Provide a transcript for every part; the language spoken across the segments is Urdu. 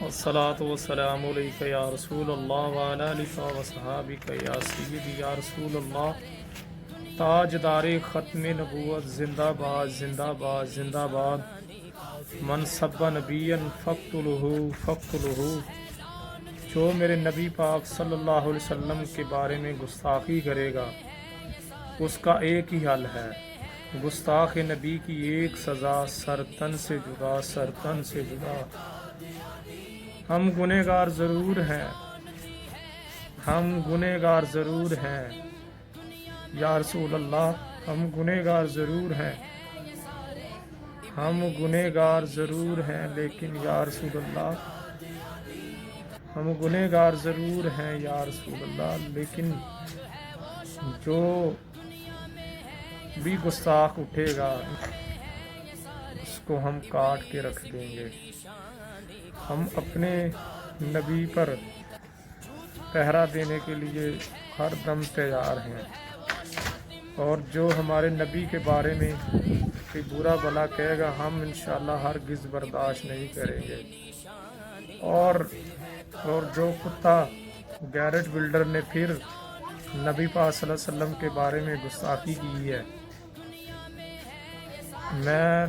والصلاة والسلام علیکہ یا رسول اللہ وعلی آلہ وصحابہ یا سیدی یا رسول اللہ۔ تاجدار ختم نبوت زندہ باد زندہ باد زندہ باد۔ من سب نبیا فاقتلہ فاقتلہ۔ جو میرے نبی پاک صلی اللہ علیہ وسلم کے بارے میں گستاخی کرے گا اس کا ایک ہی حل ہے، گستاخ نبی کی ایک سزا، سرتن سے جدا، سرتن سے جدا۔ ہم گنہگار ضرور ہیں، ہم گنہگار ضرور ہیں یا رسول اللہ، ہم گنہگار ضرور ہیں، ہم گنہگار ضرور ہیں، لیکن یا رسول اللہ، ہم گنہگار ضرور ہیں یا رسول اللہ، لیکن جو بھی گستاخ اٹھے گا اس کو ہم کاٹ کے رکھ دیں گے۔ ہم اپنے نبی پر پہرا دینے کے لیے ہر دم تیار ہیں، اور جو ہمارے نبی کے بارے میں کوئی برا بھلا کہے گا ہم انشاءاللہ ہرگز برداشت نہیں کریں گے۔ اور جو کتا گیرٹ بلڈر نے پھر نبی پاک صلی اللہ علیہ وسلم کے بارے میں گستاخی کی ہے، میں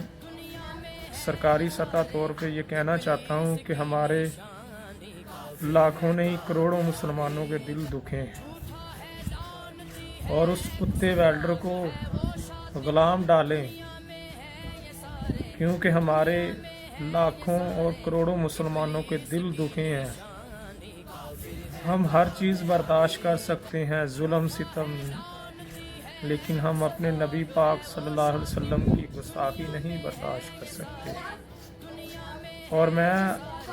سرکاری سطح طور پہ یہ کہنا چاہتا ہوں کہ ہمارے لاکھوں نہیں کروڑوں مسلمانوں کے دل دکھے ہیں، اور اس کتے ویلڈر کو غلام ڈالیں، کیونکہ ہمارے لاکھوں اور کروڑوں مسلمانوں کے دل دکھے ہیں۔ ہم ہر چیز برداشت کر سکتے ہیں، ظلم ستم، لیکن ہم اپنے نبی پاک صلی اللہ علیہ وسلم کی گستاخی نہیں برداشت کر سکتے۔ اور میں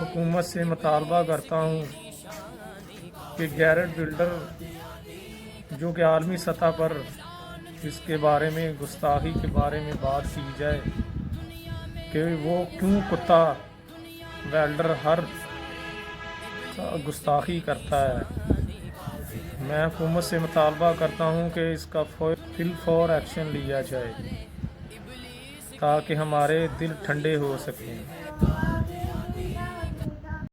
حکومت سے مطالبہ کرتا ہوں کہ گیرٹ بلڈر جو کہ عالمی سطح پر اس کے بارے میں گستاخی کے بارے میں بات کی جائے کہ وہ کیوں کتا ویلڈر ہر گستاخی کرتا ہے۔ میں حکومت سے مطالبہ کرتا ہوں کہ اس کا فی الفور ایکشن لیا جائے تاکہ ہمارے دل ٹھنڈے ہو سکیں۔